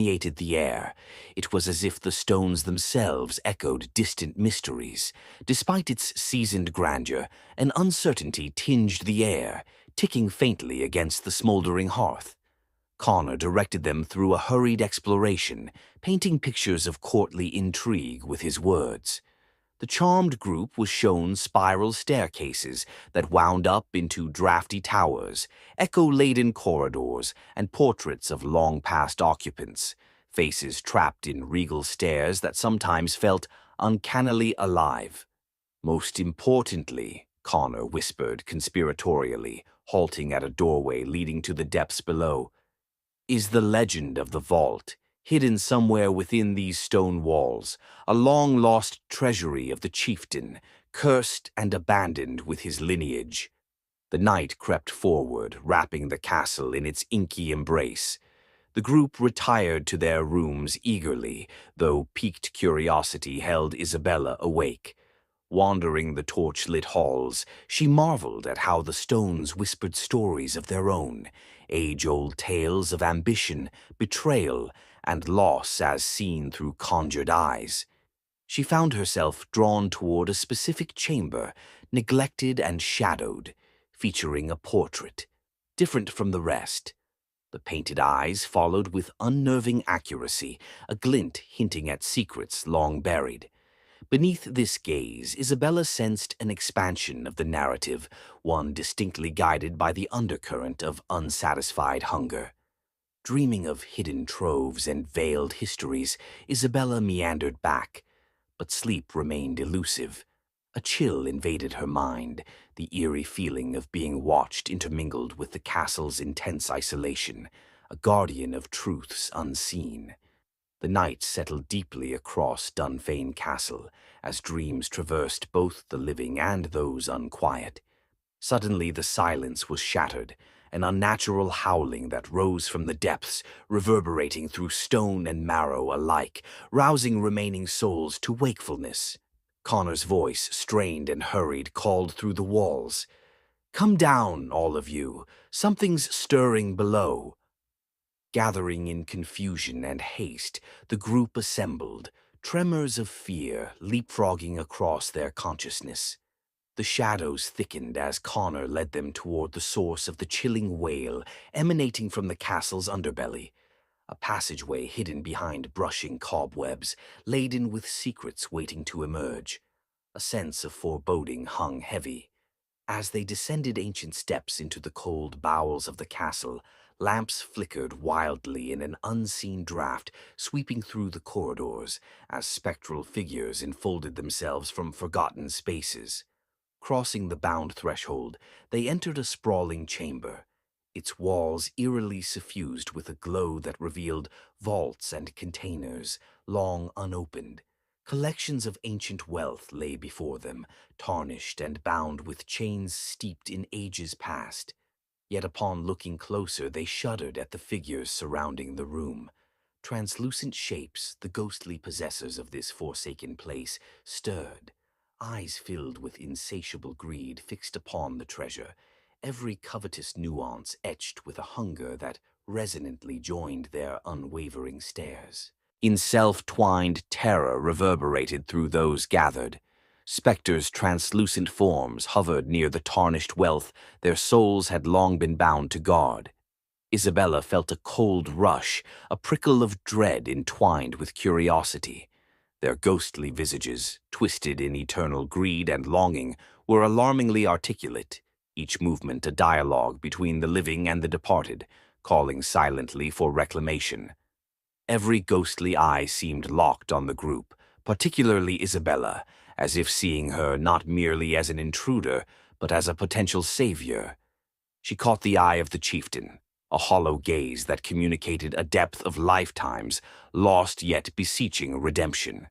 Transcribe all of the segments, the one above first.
permeated the air. It was as if the stones themselves echoed distant mysteries. Despite its seasoned grandeur, an uncertainty tinged the air, ticking faintly against the smoldering hearth. Connor directed them through a hurried exploration, painting pictures of courtly intrigue with his words. The charmed group was shown spiral staircases that wound up into drafty towers, echo-laden corridors, and portraits of long-past occupants, faces trapped in regal stares that sometimes felt uncannily alive. Most importantly, Connor whispered conspiratorially, halting at a doorway leading to the depths below, is the legend of the vault, hidden somewhere within these stone walls, a long-lost treasury of the chieftain, cursed and abandoned with his lineage. The night crept forward, wrapping the castle in its inky embrace. The group retired to their rooms eagerly, though piqued curiosity held Isabella awake. Wandering the torch-lit halls, she marveled at how the stones whispered stories of their own, age-old tales of ambition, betrayal, and loss as seen through conjured eyes. She found herself drawn toward a specific chamber, neglected and shadowed, featuring a portrait, different from the rest. The painted eyes followed with unnerving accuracy, a glint hinting at secrets long buried. Beneath this gaze, Isabella sensed an expansion of the narrative, one distinctly guided by the undercurrent of unsatisfied hunger. Dreaming of hidden troves and veiled histories, Isabella meandered back, but sleep remained elusive. A chill invaded her mind, the eerie feeling of being watched intermingled with the castle's intense isolation, a guardian of truths unseen. The night settled deeply across Dunfane Castle, as dreams traversed both the living and those unquiet. Suddenly the silence was shattered, an unnatural howling that rose from the depths, reverberating through stone and marrow alike, rousing remaining souls to wakefulness. Connor's voice, strained and hurried, called through the walls. "Come down, all of you. Something's stirring below." Gathering in confusion and haste, the group assembled, tremors of fear leapfrogging across their consciousness. The shadows thickened as Connor led them toward the source of the chilling wail emanating from the castle's underbelly, a passageway hidden behind brushing cobwebs, laden with secrets waiting to emerge. A sense of foreboding hung heavy. As they descended ancient steps into the cold bowels of the castle, lamps flickered wildly in an unseen draft, sweeping through the corridors as spectral figures enfolded themselves from forgotten spaces. Crossing the bound threshold, they entered a sprawling chamber, its walls eerily suffused with a glow that revealed vaults and containers, long unopened. Collections of ancient wealth lay before them, tarnished and bound with chains steeped in ages past. Yet upon looking closer, they shuddered at the figures surrounding the room. Translucent shapes, the ghostly possessors of this forsaken place, stirred, eyes filled with insatiable greed fixed upon the treasure, every covetous nuance etched with a hunger that resonantly joined their unwavering stares. In self-twined terror reverberated through those gathered. Spectres' translucent forms hovered near the tarnished wealth their souls had long been bound to guard. Isabella felt a cold rush, a prickle of dread entwined with curiosity. Their ghostly visages, twisted in eternal greed and longing, were alarmingly articulate, each movement a dialogue between the living and the departed, calling silently for reclamation. Every ghostly eye seemed locked on the group, particularly Isabella, as if seeing her not merely as an intruder, but as a potential savior. She caught the eye of the chieftain, a hollow gaze that communicated a depth of lifetimes, lost yet beseeching redemption.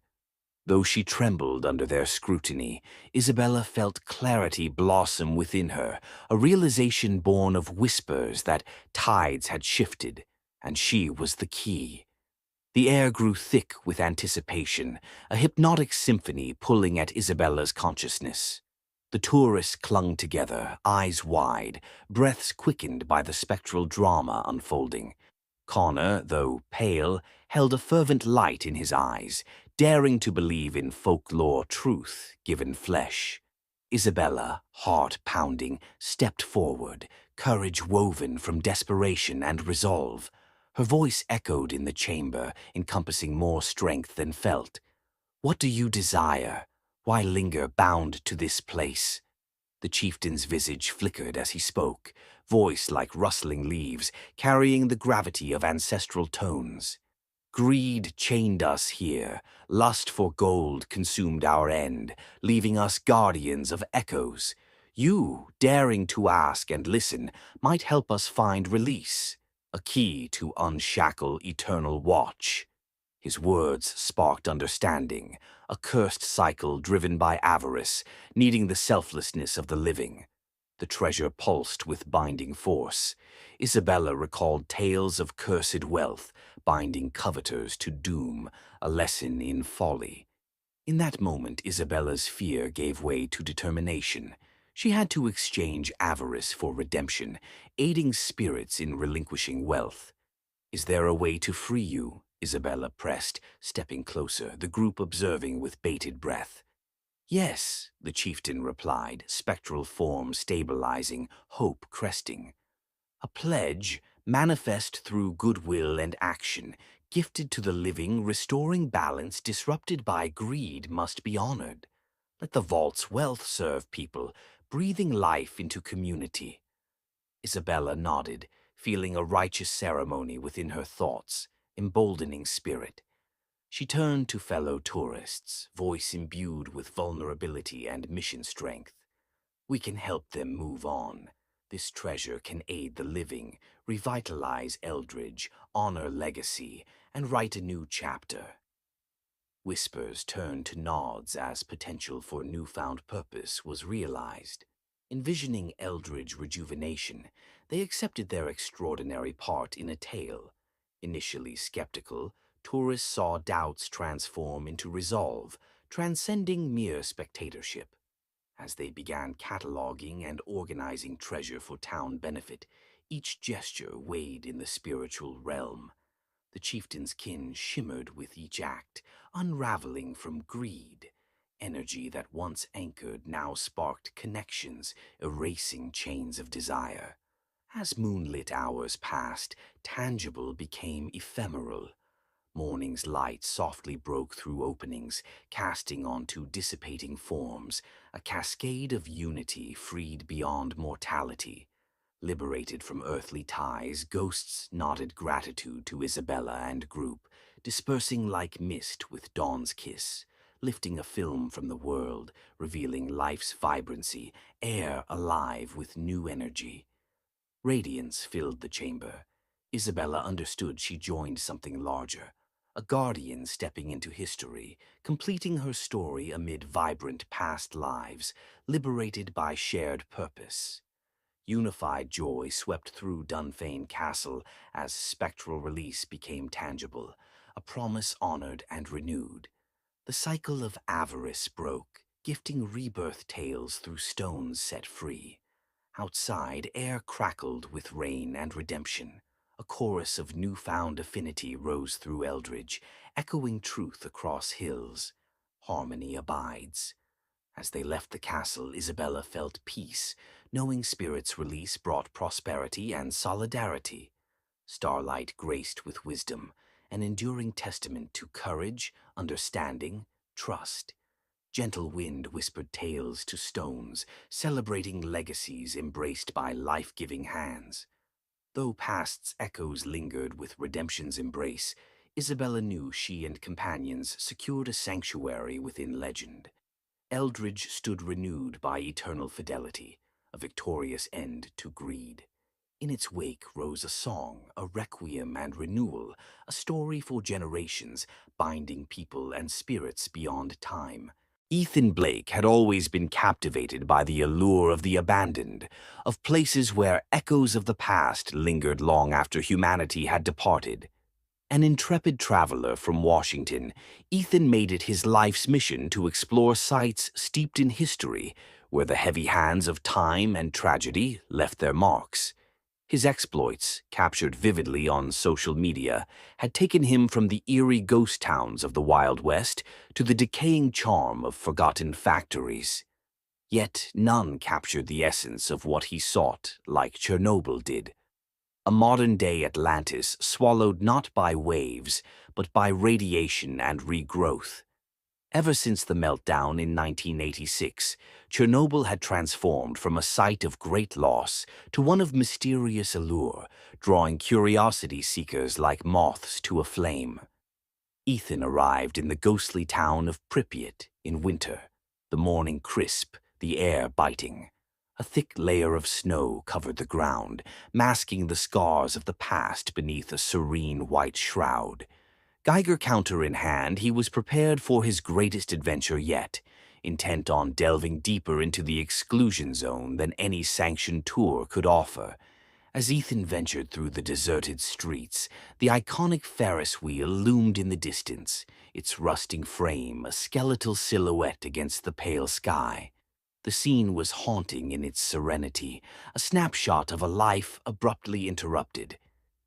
Though she trembled under their scrutiny, Isabella felt clarity blossom within her, a realization born of whispers that tides had shifted, and she was the key. The air grew thick with anticipation, a hypnotic symphony pulling at Isabella's consciousness. The tourists clung together, eyes wide, breaths quickened by the spectral drama unfolding. Connor, though pale, held a fervent light in his eyes, daring to believe in folklore truth given flesh. Isabella, heart pounding, stepped forward, courage woven from desperation and resolve. Her voice echoed in the chamber, encompassing more strength than felt. "What do you desire? Why linger bound to this place?" The chieftain's visage flickered as he spoke, voice like rustling leaves, carrying the gravity of ancestral tones. "Greed chained us here. Lust for gold consumed our end, leaving us guardians of echoes. You, daring to ask and listen, might help us find release, a key to unshackle eternal watch." His words sparked understanding, a cursed cycle driven by avarice, needing the selflessness of the living. The treasure pulsed with binding force. Isabella recalled tales of cursed wealth, binding coveters to doom, a lesson in folly. In that moment, Isabella's fear gave way to determination. She had to exchange avarice for redemption, aiding spirits in relinquishing wealth. "Is there a way to free you?" Isabella pressed, stepping closer, the group observing with bated breath. "Yes," the chieftain replied, spectral form stabilizing, hope cresting. "A pledge, manifest through goodwill and action, gifted to the living, restoring balance disrupted by greed must be honored. Let the vault's wealth serve people, breathing life into community." Isabella nodded, feeling a righteous ceremony within her thoughts, emboldening spirit. She turned to fellow tourists, voice imbued with vulnerability and mission strength. "We can help them move on. This treasure can aid the living, revitalize Eldridge, honor legacy, and write a new chapter." Whispers turned to nods as potential for newfound purpose was realized. Envisioning Eldridge rejuvenation, they accepted their extraordinary part in a tale. Initially skeptical, tourists saw doubts transform into resolve, transcending mere spectatorship. As they began cataloging and organizing treasure for town benefit, each gesture weighed in the spiritual realm. The chieftain's kin shimmered with each act, unraveling from greed. Energy that once anchored now sparked connections, erasing chains of desire. As moonlit hours passed, tangible became ephemeral. Morning's light softly broke through openings, casting onto dissipating forms, a cascade of unity freed beyond mortality. Liberated from earthly ties, ghosts nodded gratitude to Isabella and group, dispersing like mist with dawn's kiss, lifting a film from the world, revealing life's vibrancy, air alive with new energy. Radiance filled the chamber. Isabella understood she joined something larger, a guardian stepping into history, completing her story amid vibrant past lives, liberated by shared purpose. Unified joy swept through Dunfane Castle as spectral release became tangible, a promise honored and renewed. The cycle of avarice broke, gifting rebirth tales through stones set free. Outside, air crackled with rain and redemption. A chorus of newfound affinity rose through Eldridge, echoing truth across hills. Harmony abides. As they left the castle, Isabella felt peace, knowing Spirit's release brought prosperity and solidarity. Starlight graced with wisdom, an enduring testament to courage, understanding, trust. Gentle wind whispered tales to stones, celebrating legacies embraced by life-giving hands. Though past's echoes lingered with redemption's embrace, Isabella knew she and companions secured a sanctuary within legend. Eldridge stood renewed by eternal fidelity, a victorious end to greed. In its wake rose a song, a requiem and renewal, a story for generations, binding people and spirits beyond time. Ethan Blake had always been captivated by the allure of the abandoned, of places where echoes of the past lingered long after humanity had departed. An intrepid traveler from Washington, Ethan made it his life's mission to explore sites steeped in history, where the heavy hands of time and tragedy left their marks. His exploits, captured vividly on social media, had taken him from the eerie ghost towns of the Wild West to the decaying charm of forgotten factories. Yet none captured the essence of what he sought like Chernobyl did. A modern-day Atlantis swallowed not by waves, but by radiation and regrowth. Ever since the meltdown in 1986, Chernobyl had transformed from a site of great loss to one of mysterious allure, drawing curiosity seekers like moths to a flame. Ethan arrived in the ghostly town of Pripyat in winter, the morning crisp, the air biting. A thick layer of snow covered the ground, masking the scars of the past beneath a serene white shroud. Geiger counter in hand, he was prepared for his greatest adventure yet, intent on delving deeper into the exclusion zone than any sanctioned tour could offer. As Ethan ventured through the deserted streets, the iconic Ferris wheel loomed in the distance, its rusting frame a skeletal silhouette against the pale sky. The scene was haunting in its serenity, a snapshot of a life abruptly interrupted.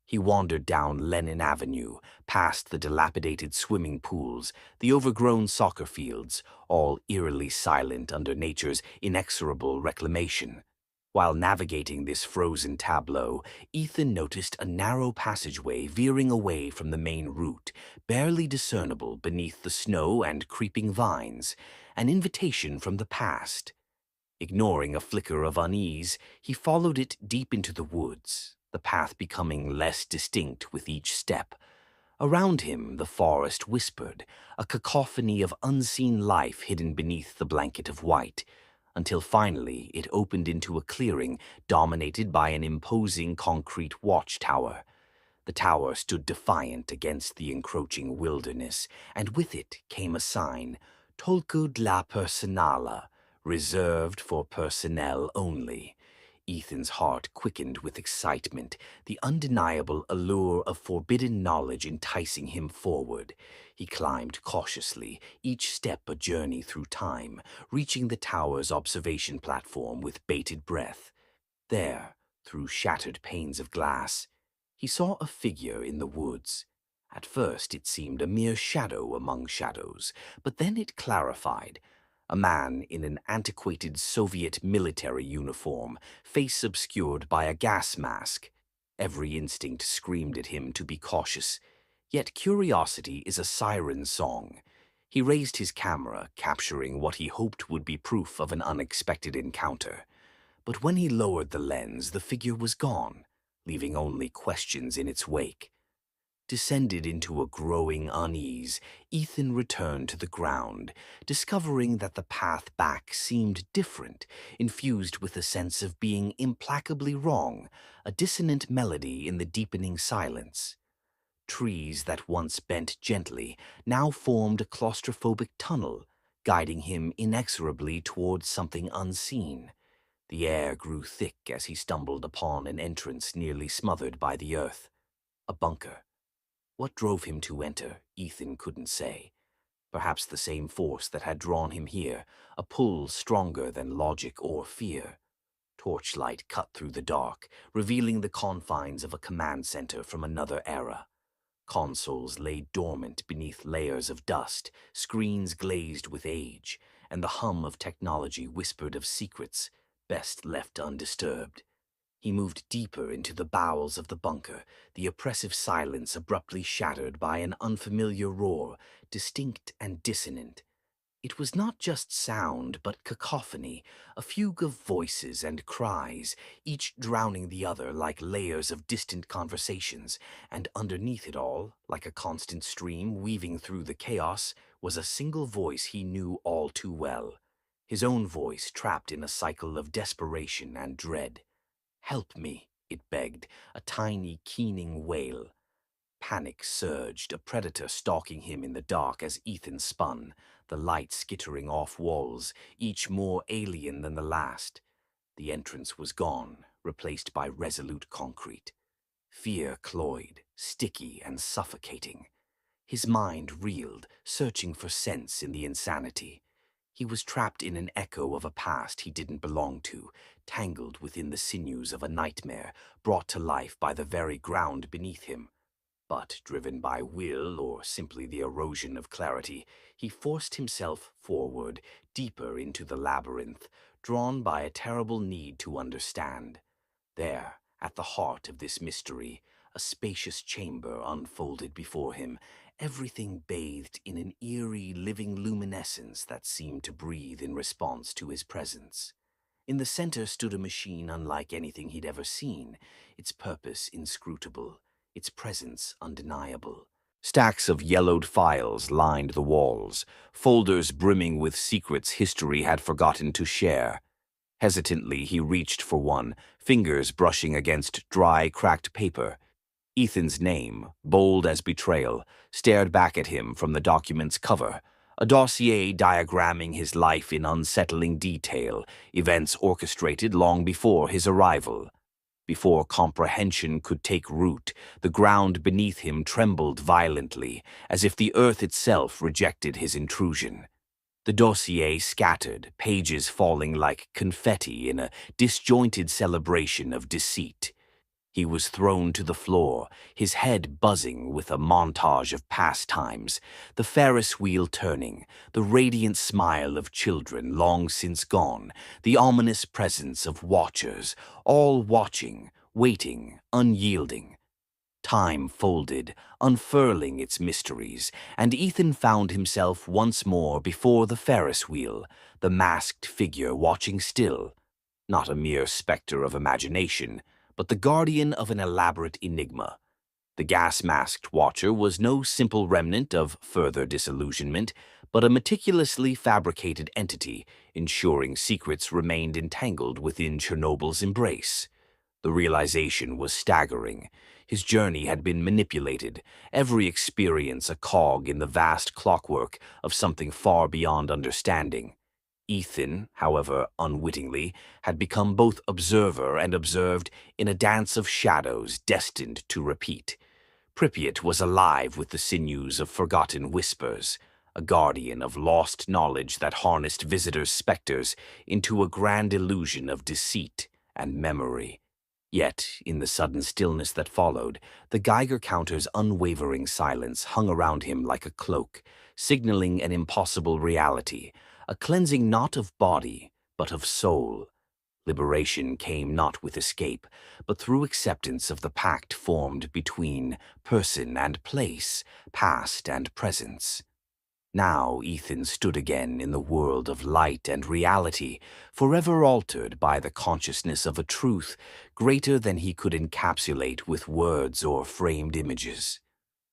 He wandered down Lenin Avenue, past the dilapidated swimming pools, the overgrown soccer fields, all eerily silent under nature's inexorable reclamation. While navigating this frozen tableau, Ethan noticed a narrow passageway veering away from the main route, barely discernible beneath the snow and creeping vines, an invitation from the past. Ignoring a flicker of unease, he followed it deep into the woods, the path becoming less distinct with each step. Around him, the forest whispered, a cacophony of unseen life hidden beneath the blanket of white, until finally it opened into a clearing dominated by an imposing concrete watchtower. The tower stood defiant against the encroaching wilderness, and with it came a sign, Tolku dla Personala, reserved for personnel only. Ethan's heart quickened with excitement, the undeniable allure of forbidden knowledge enticing him forward. He climbed cautiously, each step a journey through time, reaching the tower's observation platform with bated breath. There, through shattered panes of glass, he saw a figure in the woods. At first it seemed a mere shadow among shadows, but then it clarified. A man in an antiquated Soviet military uniform, face obscured by a gas mask. Every instinct screamed at him to be cautious. Yet curiosity is a siren song. He raised his camera, capturing what he hoped would be proof of an unexpected encounter. But when he lowered the lens, the figure was gone, leaving only questions in its wake. Descended into a growing unease, Ethan returned to the ground, discovering that the path back seemed different, infused with a sense of being implacably wrong, a dissonant melody in the deepening silence. Trees that once bent gently now formed a claustrophobic tunnel, guiding him inexorably towards something unseen. The air grew thick as he stumbled upon an entrance nearly smothered by the earth. A bunker. What drove him to enter, Ethan couldn't say. Perhaps the same force that had drawn him here, a pull stronger than logic or fear. Torchlight cut through the dark, revealing the confines of a command center from another era. Consoles lay dormant beneath layers of dust, screens glazed with age, and the hum of technology whispered of secrets best left undisturbed. He moved deeper into the bowels of the bunker, the oppressive silence abruptly shattered by an unfamiliar roar, distinct and dissonant. It was not just sound, but cacophony, a fugue of voices and cries, each drowning the other like layers of distant conversations, and underneath it all, like a constant stream weaving through the chaos, was a single voice he knew all too well. His own voice trapped in a cycle of desperation and dread. "Help me," it begged, a tiny, keening wail. Panic surged, a predator stalking him in the dark as Ethan spun, the light skittering off walls, each more alien than the last. The entrance was gone, replaced by resolute concrete. Fear cloyed, sticky and suffocating. His mind reeled, searching for sense in the insanity. He was trapped in an echo of a past he didn't belong to, tangled within the sinews of a nightmare, brought to life by the very ground beneath him. But, driven by will or simply the erosion of clarity, he forced himself forward, deeper into the labyrinth, drawn by a terrible need to understand. There, at the heart of this mystery, a spacious chamber unfolded before him, everything bathed in an eerie, living luminescence that seemed to breathe in response to his presence. In the center stood a machine unlike anything he'd ever seen, its purpose inscrutable, its presence undeniable. Stacks of yellowed files lined the walls, folders brimming with secrets history had forgotten to share. Hesitantly, he reached for one, fingers brushing against dry, cracked paper. Ethan's name, bold as betrayal, stared back at him from the document's cover, a dossier diagramming his life in unsettling detail, events orchestrated long before his arrival. Before comprehension could take root, the ground beneath him trembled violently, as if the earth itself rejected his intrusion. The dossier scattered, pages falling like confetti in a disjointed celebration of deceit. He was thrown to the floor, his head buzzing with a montage of pastimes, the Ferris wheel turning, the radiant smile of children long since gone, the ominous presence of watchers, all watching, waiting, unyielding. Time folded, unfurling its mysteries, and Ethan found himself once more before the Ferris wheel, the masked figure watching still, not a mere specter of imagination, but the guardian of an elaborate enigma. The gas-masked watcher was no simple remnant of further disillusionment, but a meticulously fabricated entity, ensuring secrets remained entangled within Chernobyl's embrace. The realization was staggering. His journey had been manipulated, every experience a cog in the vast clockwork of something far beyond understanding. Ethan, however unwittingly, had become both observer and observed in a dance of shadows destined to repeat. Pripyat was alive with the sinews of forgotten whispers, a guardian of lost knowledge that harnessed visitors' specters into a grand illusion of deceit and memory. Yet, in the sudden stillness that followed, the Geiger counter's unwavering silence hung around him like a cloak, signaling an impossible reality, a cleansing not of body, but of soul. Liberation came not with escape, but through acceptance of the pact formed between person and place, past and presence. Now Ethan stood again in the world of light and reality, forever altered by the consciousness of a truth greater than he could encapsulate with words or framed images.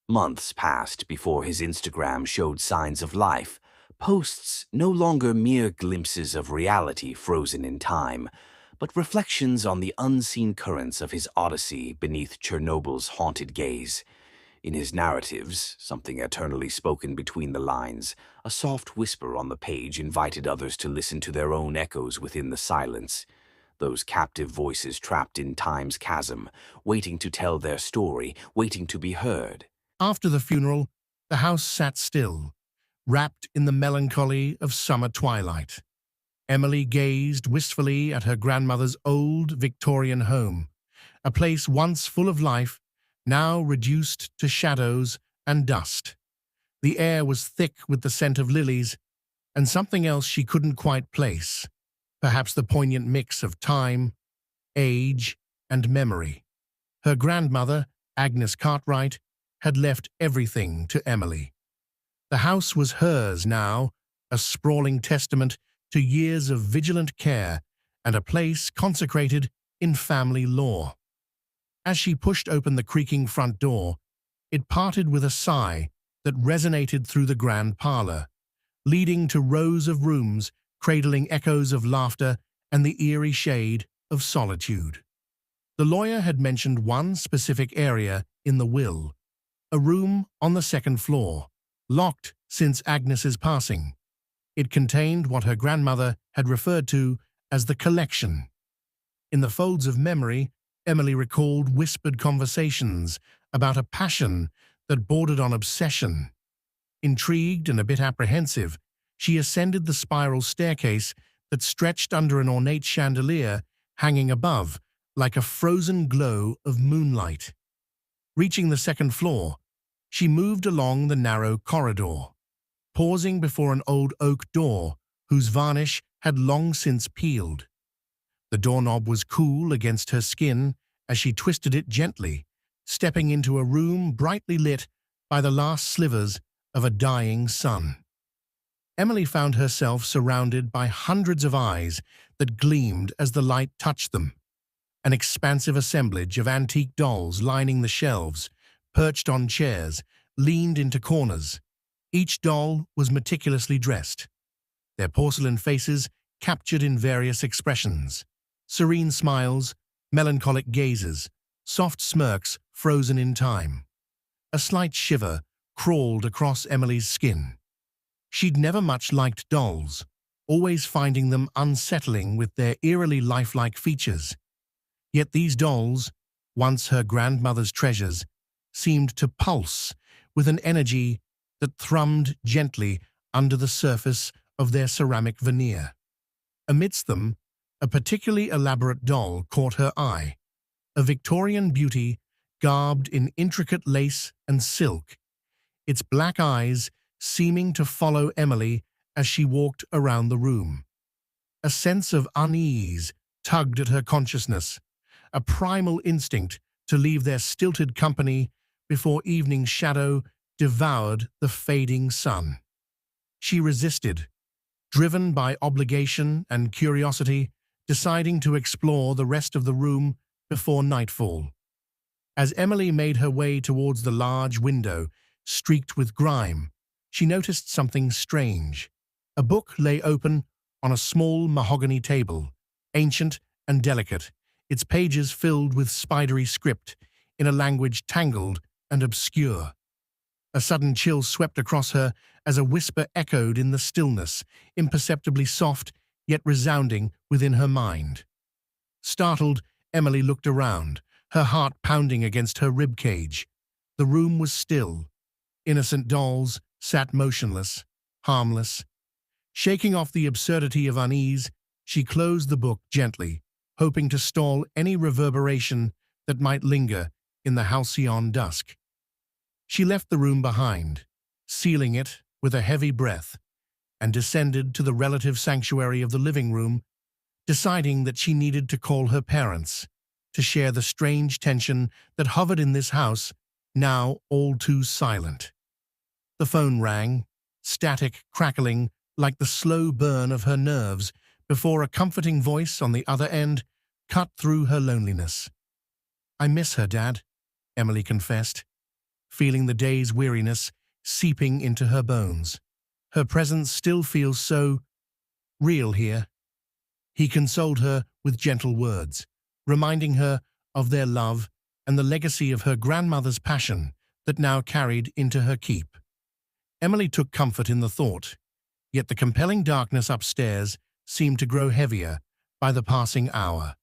Months passed before his Instagram showed signs of life, posts no longer mere glimpses of reality frozen in time, but reflections on the unseen currents of his odyssey beneath Chernobyl's haunted gaze. In his narratives, something eternally spoken between the lines, a soft whisper on the page invited others to listen to their own echoes within the silence. Those captive voices trapped in time's chasm, waiting to tell their story, waiting to be heard. After the funeral, the house sat still, wrapped in the melancholy of summer twilight. Emily gazed wistfully at her grandmother's old Victorian home, a place once full of life, now reduced to shadows and dust. The air was thick with the scent of lilies, and something else she couldn't quite place, perhaps the poignant mix of time, age, and memory. Her grandmother, Agnes Cartwright, had left everything to Emily. The house was hers now, a sprawling testament to years of vigilant care and a place consecrated in family lore. As she pushed open the creaking front door, it parted with a sigh that resonated through the grand parlor, leading to rows of rooms cradling echoes of laughter and the eerie shade of solitude. The lawyer had mentioned one specific area in the will, a room on the second floor, locked since Agnes's passing. It contained what her grandmother had referred to as the collection. In the folds of memory, Emily recalled whispered conversations about a passion that bordered on obsession. Intrigued and a bit apprehensive, She ascended the spiral staircase that stretched under an ornate chandelier hanging above, like a frozen glow of moonlight. Reaching the second floor, she moved along the narrow corridor, pausing before an old oak door whose varnish had long since peeled. The doorknob was cool against her skin as she twisted it gently, stepping into a room brightly lit by the last slivers of a dying sun. Emily found herself surrounded by hundreds of eyes that gleamed as the light touched them. An expansive assemblage of antique dolls lining the shelves, perched on chairs, leaned into corners. Each doll was meticulously dressed, their porcelain faces captured in various expressions: serene smiles, melancholic gazes, soft smirks frozen in time. A slight shiver crawled across Emily's skin. She'd never much liked dolls, always finding them unsettling with their eerily lifelike features. Yet these dolls, once her grandmother's treasures, seemed to pulse with an energy that thrummed gently under the surface of their ceramic veneer. Amidst them, a particularly elaborate doll caught her eye, a Victorian beauty garbed in intricate lace and silk, its black eyes seeming to follow Emily as she walked around the room. A sense of unease tugged at her consciousness, a primal instinct to leave their stilted company before evening shadow devoured the fading sun. She resisted, driven by obligation and curiosity, deciding to explore the rest of the room before nightfall. As Emily made her way towards the large window, streaked with grime, she noticed something strange. A book lay open on a small mahogany table, ancient and delicate, its pages filled with spidery script in a language tangled and obscure. A sudden chill swept across her as a whisper echoed in the stillness, imperceptibly soft yet resounding within her mind. Startled, Emily looked around, her heart pounding against her rib cage. The room was still. Innocent dolls sat motionless, harmless. Shaking off the absurdity of unease, she closed the book gently, hoping to stall any reverberation that might linger in the halcyon dusk. She left the room behind, sealing it with a heavy breath, and descended to the relative sanctuary of the living room, deciding that she needed to call her parents to share the strange tension that hovered in this house, now all too silent. The phone rang, static crackling like the slow burn of her nerves before a comforting voice on the other end cut through her loneliness. "I miss her, Dad," Emily confessed, feeling the day's weariness seeping into her bones. Her presence still feels so real here. He consoled her with gentle words, reminding her of their love and the legacy of her grandmother's passion that now carried into her keep. Emily took comfort in the thought, yet the compelling darkness upstairs seemed to grow heavier by the passing hour.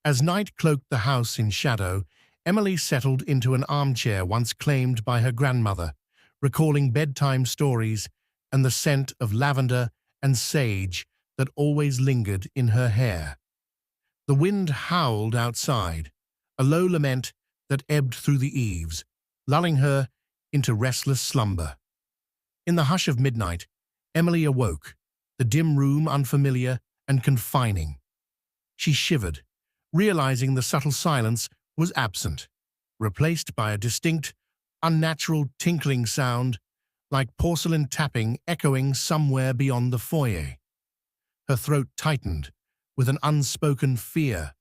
As night cloaked the house in shadow, Emily settled into an armchair once claimed by her grandmother, recalling bedtime stories and the scent of lavender and sage that always lingered in her hair. The wind howled outside, a low lament that ebbed through the eaves, lulling her into restless slumber. In the hush of midnight, Emily awoke, the dim room unfamiliar and confining. She shivered, realizing the subtle silence was absent, replaced by a distinct, unnatural tinkling sound, like porcelain tapping echoing somewhere beyond the foyer. Her throat tightened with an unspoken fear,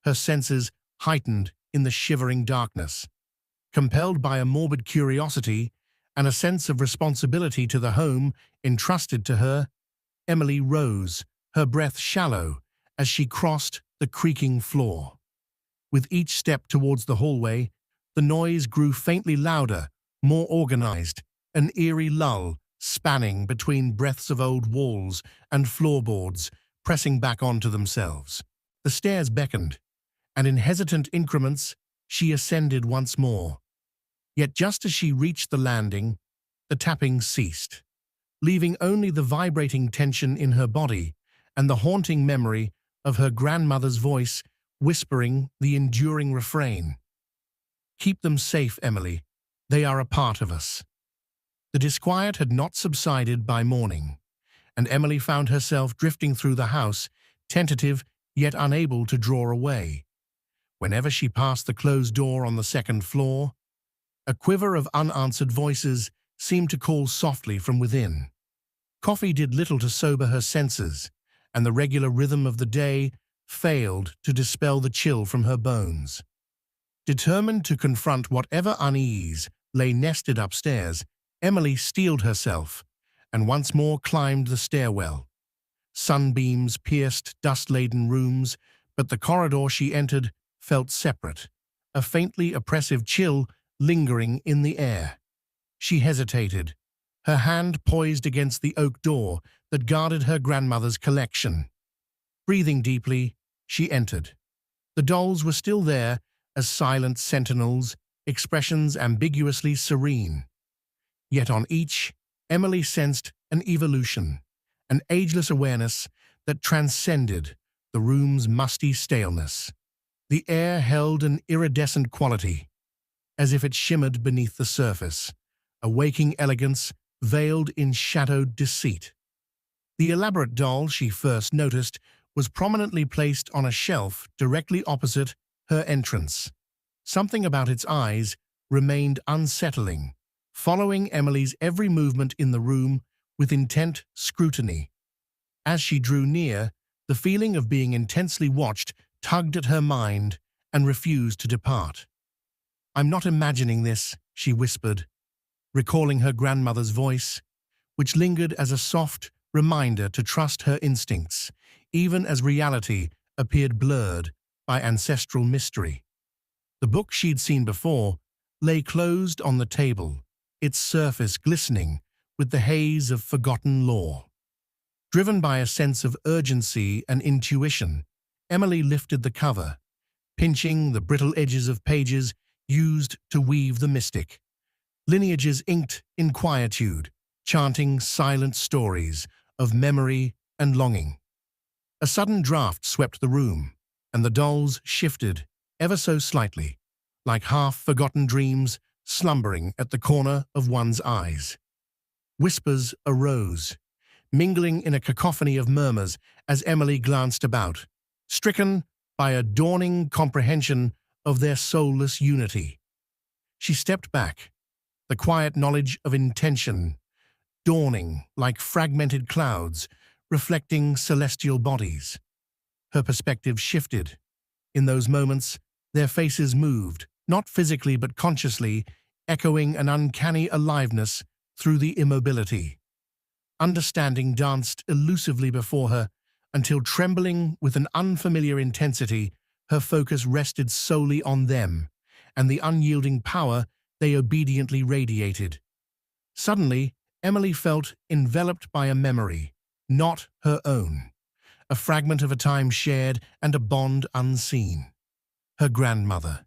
her senses heightened in the shivering darkness. Compelled by a morbid curiosity and a sense of responsibility to the home entrusted to her, Emily rose, her breath shallow, as she crossed the creaking floor. With each step towards the hallway, the noise grew faintly louder, more organized, an eerie lull spanning between breaths of old walls and floorboards pressing back onto themselves. The stairs beckoned, and in hesitant increments, she ascended once more. Yet just as she reached the landing, the tapping ceased. leaving only the vibrating tension in her body and the haunting memory of her grandmother's voice whispering the enduring refrain. "Keep them safe, Emily. They are a part of us." The disquiet had not subsided by morning, and Emily found herself drifting through the house, tentative yet unable to draw away. Whenever she passed the closed door on the second floor, a quiver of unanswered voices seemed to call softly from within. Coffee did little to sober her senses, and the regular rhythm of the day failed to dispel the chill from her bones. Determined to confront whatever unease lay nested upstairs, Emily steeled herself and once more climbed the stairwell. Sunbeams pierced dust-laden rooms, but the corridor she entered felt separate, a faintly oppressive chill lingering in the air. She hesitated, her hand poised against the oak door that guarded her grandmother's collection. Breathing deeply, she entered. The dolls were still there as silent sentinels, expressions ambiguously serene. Yet on each, Emily sensed an evolution, an ageless awareness that transcended the room's musty staleness. The air held an iridescent quality, as if it shimmered beneath the surface, a waking elegance veiled in shadowed deceit. The elaborate doll she first noticed was prominently placed on a shelf directly opposite her entrance. Something about its eyes remained unsettling, following Emily's every movement in the room with intent scrutiny. As she drew near, the feeling of being intensely watched tugged at her mind and refused to depart. "I'm not imagining this," she whispered, recalling her grandmother's voice, which lingered as a soft reminder to trust her instincts, even as reality appeared blurred by ancestral mystery. The book she'd seen before lay closed on the table, its surface glistening with the haze of forgotten lore. Driven by a sense of urgency and intuition, Emily lifted the cover, pinching the brittle edges of pages used to weave the mystic. Lineages inked in quietude, chanting silent stories of memory and longing. A sudden draft swept the room, and the dolls shifted ever so slightly, like half-forgotten dreams slumbering at the corner of one's eyes. Whispers arose, mingling in a cacophony of murmurs as Emily glanced about, stricken by a dawning comprehension of their soulless unity. She stepped back, the quiet knowledge of intention dawning like fragmented clouds, reflecting celestial bodies. Her perspective shifted. In those moments, their faces moved, not physically but consciously, echoing an uncanny aliveness through the immobility. Understanding danced elusively before her, until trembling with an unfamiliar intensity, her focus rested solely on them and the unyielding power they obediently radiated. Suddenly, Emily felt enveloped by a memory, not her own, a fragment of a time shared and a bond unseen. Her grandmother,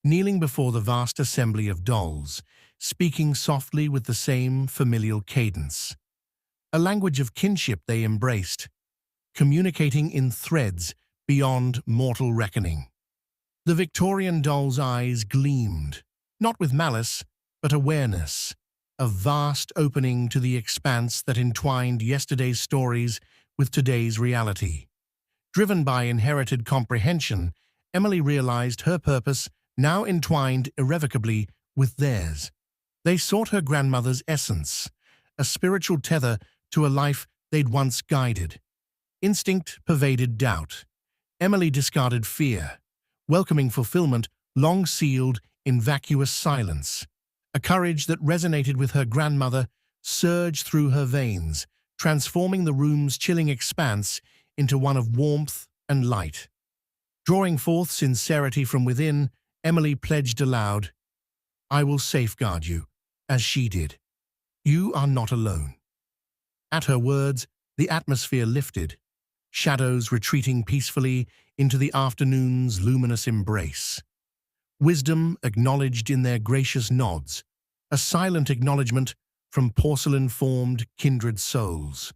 kneeling before the vast assembly of dolls, speaking softly with the same familial cadence. A language of kinship they embraced, communicating in threads beyond mortal reckoning. The Victorian doll's eyes gleamed, not with malice, but awareness, a vast opening to the expanse that entwined yesterday's stories with today's reality. Driven by inherited comprehension, Emily realized her purpose now entwined irrevocably with theirs. They sought her grandmother's essence, a spiritual tether to a life they'd once guided. Instinct pervaded doubt. Emily discarded fear, welcoming fulfillment long sealed in vacuous silence. A courage that resonated with her grandmother surged through her veins, transforming the room's chilling expanse into one of warmth and light. Drawing forth sincerity from within, Emily pledged aloud, "I will safeguard you, as she did. You are not alone." At her words, the atmosphere lifted, shadows retreating peacefully into the afternoon's luminous embrace. Wisdom acknowledged in their gracious nods, a silent acknowledgement from porcelain-formed kindred souls.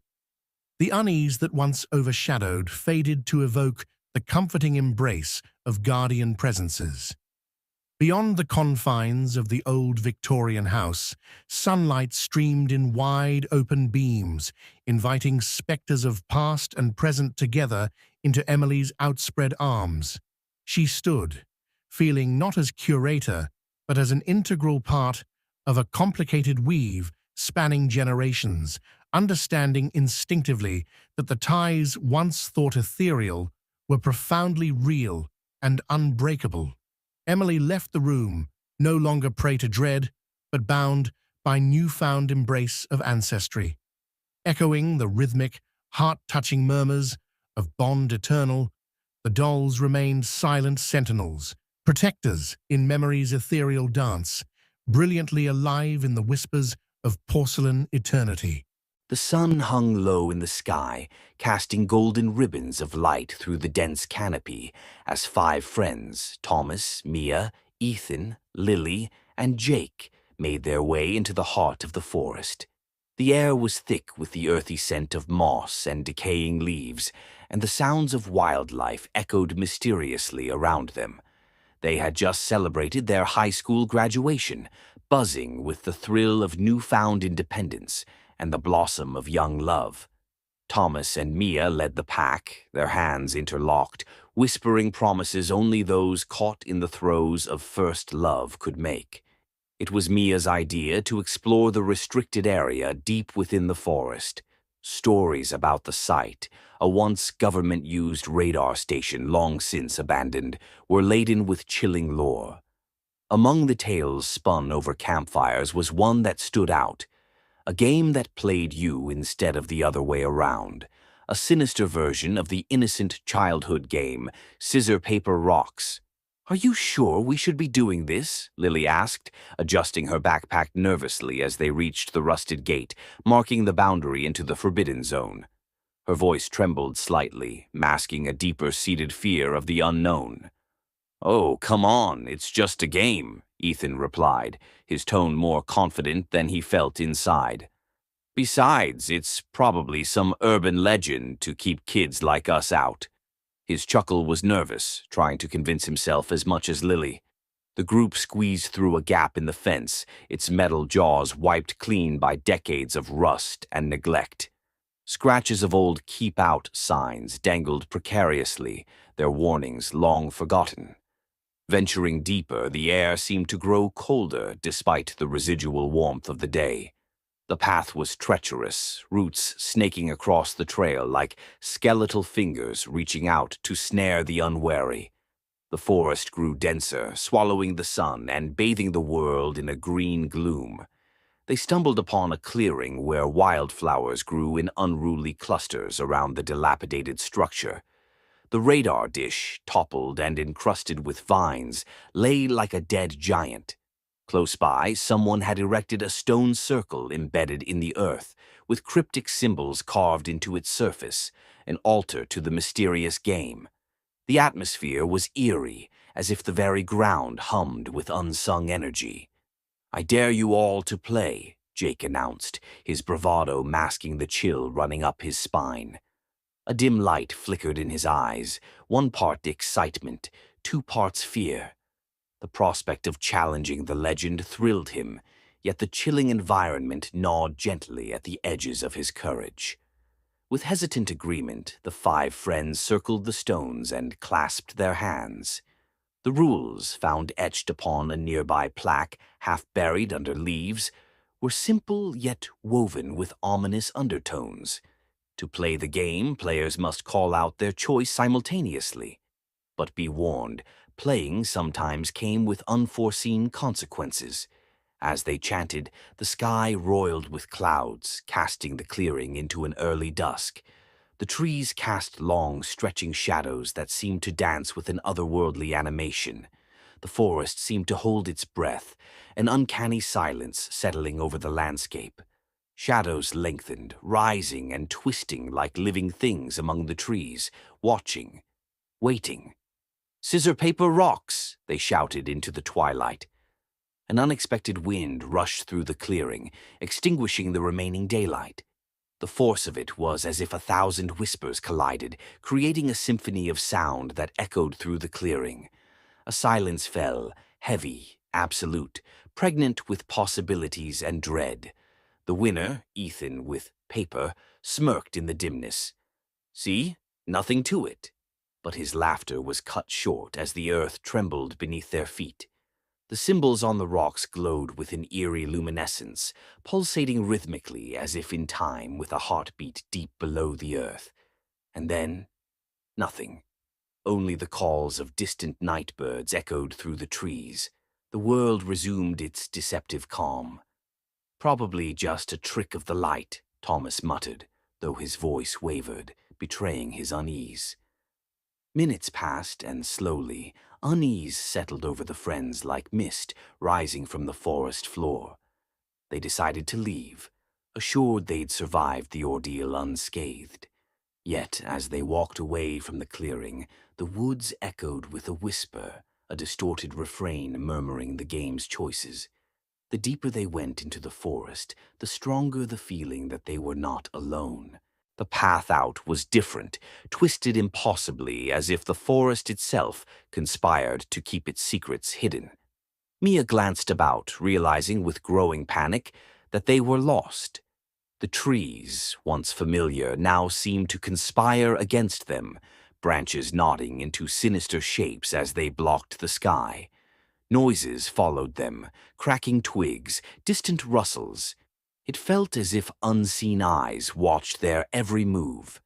The unease that once overshadowed faded to evoke the comforting embrace of guardian presences. Beyond the confines of the old Victorian house, sunlight streamed in wide open beams, inviting spectres of past and present together into Emily's outspread arms. She stood, feeling not as curator, but as an integral part of a complicated weave spanning generations, understanding instinctively that the ties once thought ethereal were profoundly real and unbreakable. Emily left the room, no longer prey to dread, but bound by newfound embrace of ancestry. Echoing the rhythmic, heart-touching murmurs of bond eternal, the dolls remained silent sentinels, protectors in memory's ethereal dance, brilliantly alive in the whispers of porcelain eternity. The sun hung low in the sky, casting golden ribbons of light through the dense canopy as 5 friends, Thomas, Mia, Ethan, Lily, and Jake, made their way into the heart of the forest. The air was thick with the earthy scent of moss and decaying leaves, and the sounds of wildlife echoed mysteriously around them. They had just celebrated their high school graduation, buzzing with the thrill of newfound independence and the blossom of young love. Thomas and Mia led the pack, their hands interlocked, whispering promises only those caught in the throes of first love could make. It was Mia's idea to explore the restricted area deep within the forest. Stories about the site, a once government-used radar station long since abandoned, were laden with chilling lore. Among the tales spun over campfires was one that stood out, a game that played you instead of the other way around, a sinister version of the innocent childhood game, Scissor, Paper, Rocks. "Are you sure we should be doing this?" Lily asked, adjusting her backpack nervously as they reached the rusted gate, marking the boundary into the forbidden zone. Her voice trembled slightly, masking a deeper-seated fear of the unknown. "Oh, come on, it's just a game," Ethan replied, his tone more confident than he felt inside. "Besides, it's probably some urban legend to keep kids like us out." His chuckle was nervous, trying to convince himself as much as Lily. The group squeezed through a gap in the fence, its metal jaws wiped clean by decades of rust and neglect. Scratches of old "Keep Out" signs dangled precariously, their warnings long forgotten. Venturing deeper, the air seemed to grow colder despite the residual warmth of the day. The path was treacherous, roots snaking across the trail like skeletal fingers reaching out to snare the unwary. The forest grew denser, swallowing the sun and bathing the world in a green gloom. They stumbled upon a clearing where wildflowers grew in unruly clusters around the dilapidated structure. The radar dish, toppled and encrusted with vines, lay like a dead giant. Close by, someone had erected a stone circle embedded in the earth, with cryptic symbols carved into its surface, an altar to the mysterious game. The atmosphere was eerie, as if the very ground hummed with unsung energy. "I dare you all to play," Jake announced, his bravado masking the chill running up his spine. A dim light flickered in his eyes, 1 part excitement, 2 parts fear. The prospect of challenging the legend thrilled him, yet the chilling environment gnawed gently at the edges of his courage. With hesitant agreement, the 5 friends circled the stones and clasped their hands. The rules, found etched upon a nearby plaque, half buried under leaves, were simple yet woven with ominous undertones. To play the game, players must call out their choice simultaneously. But be warned, playing sometimes came with unforeseen consequences. As they chanted, the sky roiled with clouds, casting the clearing into an early dusk. The trees cast long, stretching shadows that seemed to dance with an otherworldly animation. The forest seemed to hold its breath, an uncanny silence settling over the landscape. Shadows lengthened, rising and twisting like living things among the trees, watching, waiting. "Scissor, paper, rocks!" they shouted into the twilight. An unexpected wind rushed through the clearing, extinguishing the remaining daylight. The force of it was as if 1,000 whispers collided, creating a symphony of sound that echoed through the clearing. A silence fell, heavy, absolute, pregnant with possibilities and dread. The winner, Ethan with paper, smirked in the dimness. "See? Nothing to it." But his laughter was cut short as the earth trembled beneath their feet. The symbols on the rocks glowed with an eerie luminescence, pulsating rhythmically as if in time with a heartbeat deep below the earth. And then, nothing. Only the calls of distant night birds echoed through the trees. The world resumed its deceptive calm. "Probably just a trick of the light," Thomas muttered, though his voice wavered, betraying his unease. Minutes passed, and slowly, unease settled over the friends like mist rising from the forest floor. They decided to leave, assured they'd survived the ordeal unscathed. Yet, as they walked away from the clearing, the woods echoed with a whisper, a distorted refrain murmuring the game's choices. The deeper they went into the forest, the stronger the feeling that they were not alone. The path out was different, twisted impossibly as if the forest itself conspired to keep its secrets hidden. Mia glanced about, realizing with growing panic that they were lost. The trees, once familiar, now seemed to conspire against them, branches nodding into sinister shapes as they blocked the sky. Noises followed them, cracking twigs, distant rustles. It felt as if unseen eyes watched their every move.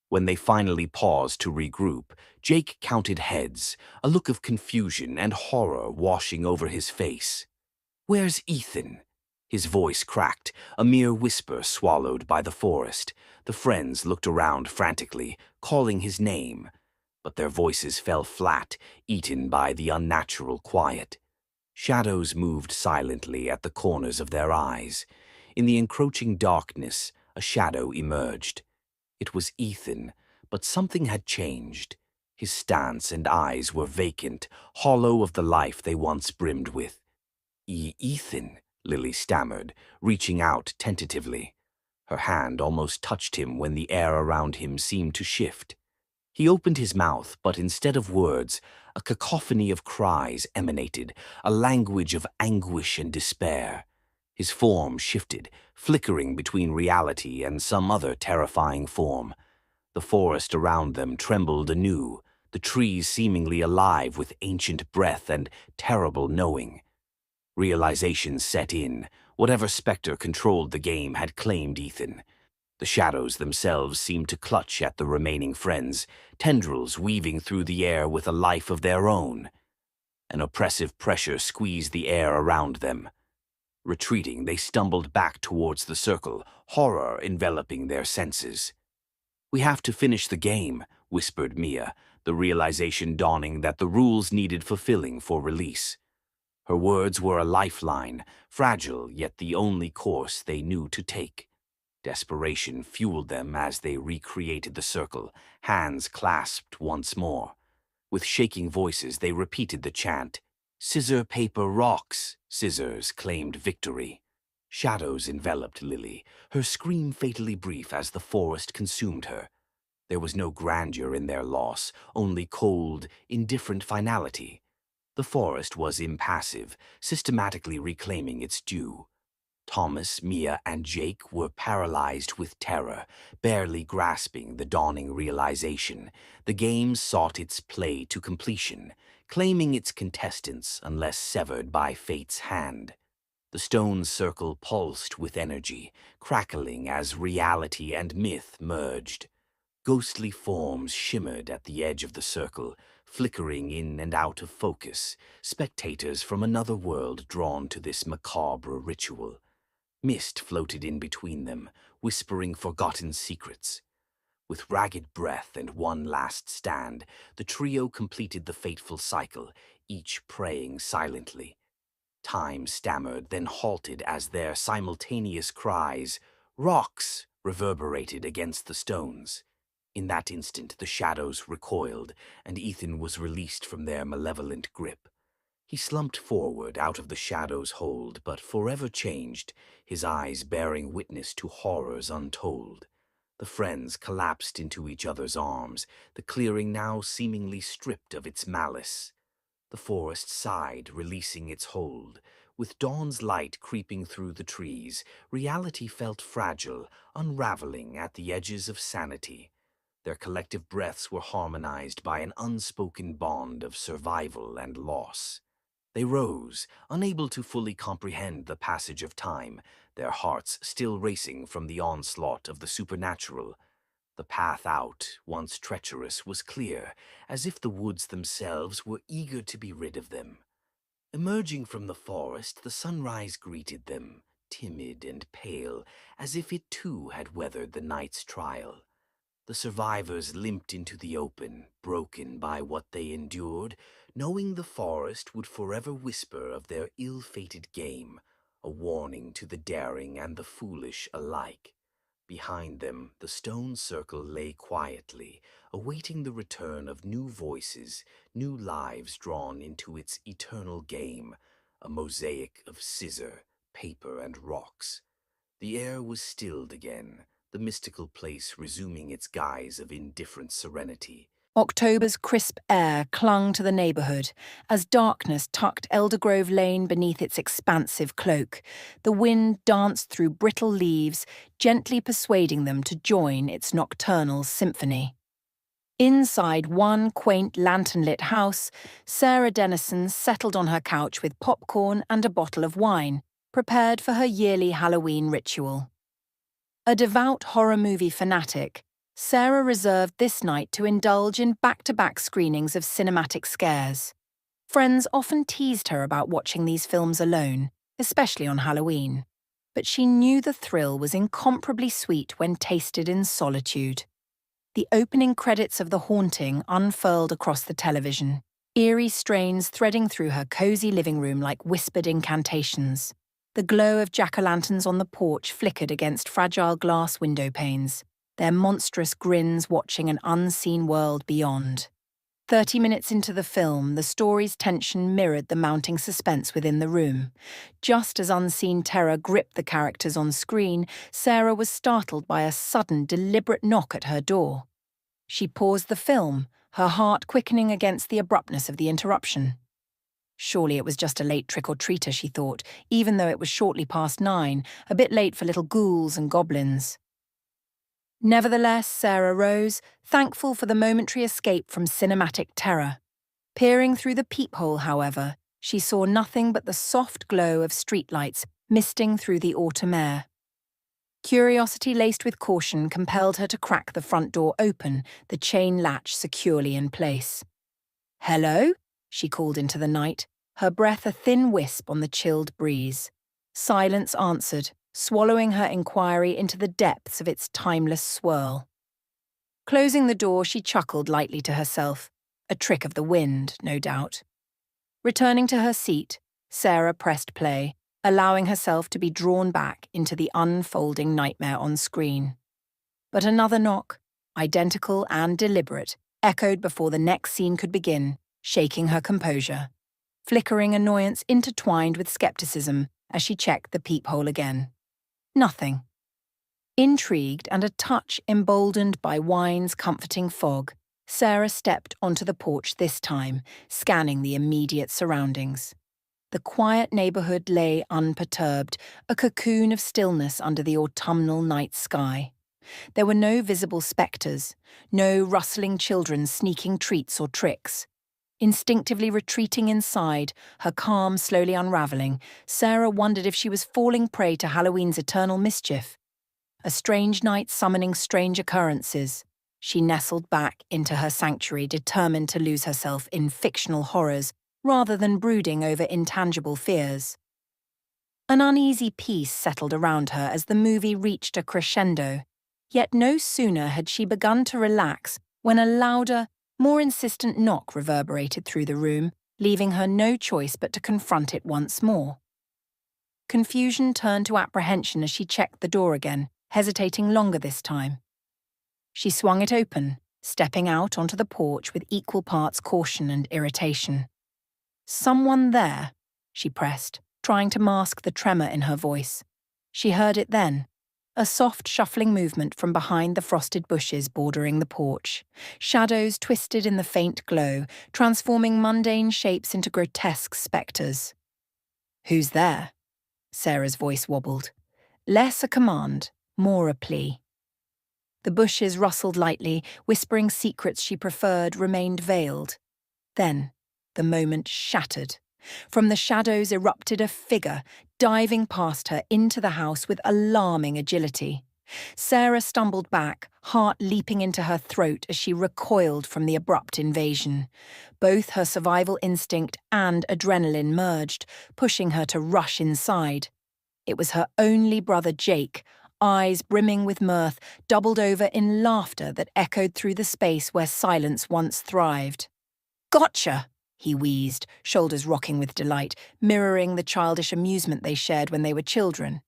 When they finally paused to regroup, Jake counted heads, a look of confusion and horror washing over his face. "Where's Ethan?" His voice cracked, a mere whisper swallowed by the forest. The friends looked around frantically, calling his name, but their voices fell flat, eaten by the unnatural quiet. Shadows moved silently at the corners of their eyes. In the encroaching darkness, a shadow emerged. It was Ethan, but something had changed. His stance and eyes were vacant, hollow of the life they once brimmed with. "Ethan," Lily stammered, reaching out tentatively. Her hand almost touched him when the air around him seemed to shift. He opened his mouth, but instead of words, a cacophony of cries emanated, a language of anguish and despair. His form shifted, flickering between reality and some other terrifying form. The forest around them trembled anew, the trees seemingly alive with ancient breath and terrible knowing. Realization set in. Whatever specter controlled the game had claimed Ethan. The shadows themselves seemed to clutch at the remaining friends, tendrils weaving through the air with a life of their own. An oppressive pressure squeezed the air around them. Retreating, they stumbled back towards the circle, horror enveloping their senses. "We have to finish the game," whispered Mia, the realization dawning that the rules needed fulfilling for release. Her words were a lifeline, fragile yet the only course they knew to take. Desperation fueled them as they recreated the circle, hands clasped once more. With shaking voices, they repeated the chant. "Scissor, paper, rocks!" Scissors claimed victory. Shadows enveloped Lily, her scream fatally brief as the forest consumed her. There was no grandeur in their loss, only cold, indifferent finality. The forest was impassive, systematically reclaiming its due. Thomas, Mia, and Jake were paralyzed with terror, barely grasping the dawning realization. The game sought its play to completion, claiming its contestants unless severed by fate's hand. The stone circle pulsed with energy, crackling as reality and myth merged. Ghostly forms shimmered at the edge of the circle, flickering in and out of focus, spectators from another world drawn to this macabre ritual. Mist floated in between them, whispering forgotten secrets. With ragged breath and one last stand, the trio completed the fateful cycle, each praying silently. Time stammered, then halted as their simultaneous cries, "Rocks!" reverberated against the stones. In that instant, the shadows recoiled, and Ethan was released from their malevolent grip. He slumped forward out of the shadow's hold, but forever changed, his eyes bearing witness to horrors untold. The friends collapsed into each other's arms, the clearing now seemingly stripped of its malice. The forest sighed, releasing its hold. With dawn's light creeping through the trees, reality felt fragile, unraveling at the edges of sanity. Their collective breaths were harmonized by an unspoken bond of survival and loss. They rose, unable to fully comprehend the passage of time, their hearts still racing from the onslaught of the supernatural. The path out, once treacherous, was clear, as if the woods themselves were eager to be rid of them. Emerging from the forest, the sunrise greeted them, timid and pale, as if it too had weathered the night's trial. The survivors limped into the open, broken by what they endured, knowing the forest would forever whisper of their ill-fated game, a warning to the daring and the foolish alike. Behind them, the stone circle lay quietly, awaiting the return of new voices, new lives drawn into its eternal game, a mosaic of scissor, paper, and rocks. The air was stilled again, the mystical place resuming its guise of indifferent serenity. October's crisp air clung to the neighbourhood as darkness tucked Eldergrove Lane beneath its expansive cloak. The wind danced through brittle leaves, gently persuading them to join its nocturnal symphony. Inside one quaint lantern-lit house, Sarah Dennison settled on her couch with popcorn and a bottle of wine, prepared for her yearly Halloween ritual. A devout horror movie fanatic, Sarah reserved this night to indulge in back-to-back screenings of cinematic scares. Friends often teased her about watching these films alone, especially on Halloween. But she knew the thrill was incomparably sweet when tasted in solitude. The opening credits of The Haunting unfurled across the television, eerie strains threading through her cozy living room like whispered incantations. The glow of jack-o'-lanterns on the porch flickered against fragile glass window panes, their monstrous grins watching an unseen world beyond. 30 minutes into the film, the story's tension mirrored the mounting suspense within the room. Just as unseen terror gripped the characters on screen, Sarah was startled by a sudden, deliberate knock at her door. She paused the film, her heart quickening against the abruptness of the interruption. Surely it was just a late trick-or-treater, she thought, even though it was shortly past 9, a bit late for little ghouls and goblins. Nevertheless, Sarah rose, thankful for the momentary escape from cinematic terror. Peering through the peephole, however, she saw nothing but the soft glow of streetlights misting through the autumn air. Curiosity laced with caution compelled her to crack the front door open, the chain latch securely in place. "Hello?" she called into the night, her breath a thin wisp on the chilled breeze. Silence answered, swallowing her inquiry into the depths of its timeless swirl. Closing the door, she chuckled lightly to herself, a trick of the wind, no doubt. Returning to her seat, Sarah pressed play, allowing herself to be drawn back into the unfolding nightmare on screen. But another knock, identical and deliberate, echoed before the next scene could begin, shaking her composure. Flickering annoyance intertwined with skepticism as she checked the peephole again. Nothing. Intrigued and a touch emboldened by wine's comforting fog, Sarah stepped onto the porch this time, scanning the immediate surroundings. The quiet neighborhood lay unperturbed, a cocoon of stillness under the autumnal night sky. There were no visible specters, no rustling children sneaking treats or tricks. Instinctively retreating inside, her calm slowly unraveling, Sarah wondered if she was falling prey to Halloween's eternal mischief. A strange night summoning strange occurrences. She nestled back into her sanctuary, determined to lose herself in fictional horrors rather than brooding over intangible fears. An uneasy peace settled around her as the movie reached a crescendo, yet no sooner had she begun to relax when a louder, more insistent knock reverberated through the room, leaving her no choice but to confront it once more. Confusion turned to apprehension as she checked the door again, hesitating longer this time. She swung it open, stepping out onto the porch with equal parts caution and irritation. "Someone there," she pressed, trying to mask the tremor in her voice. She heard it then, a soft shuffling movement from behind the frosted bushes bordering the porch. Shadows twisted in the faint glow, transforming mundane shapes into grotesque spectres. "Who's there?" Sarah's voice wobbled. Less a command, more a plea. The bushes rustled lightly, whispering secrets she preferred remained veiled. Then, the moment shattered. From the shadows erupted a figure, diving past her into the house with alarming agility. Sarah stumbled back, heart leaping into her throat as she recoiled from the abrupt invasion. Both her survival instinct and adrenaline merged, pushing her to rush inside. It was her only brother Jake, eyes brimming with mirth, doubled over in laughter that echoed through the space where silence once thrived. "Gotcha!" he wheezed, shoulders rocking with delight, mirroring the childish amusement they shared when they were children.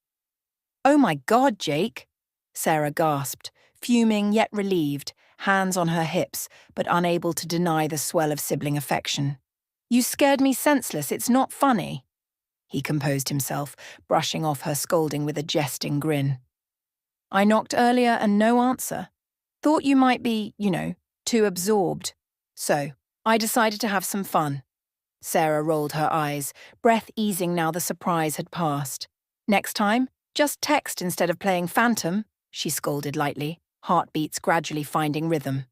"Oh my God, Jake!" Sarah gasped, fuming yet relieved, hands on her hips, but unable to deny the swell of sibling affection. "You scared me senseless, it's not funny." He composed himself, brushing off her scolding with a jesting grin. "I knocked earlier and no answer. Thought you might be, too absorbed. So, I decided to have some fun." Sarah rolled her eyes, breath easing now the surprise had passed. "Next time, just text instead of playing Phantom," she scolded lightly, heartbeats gradually finding rhythm.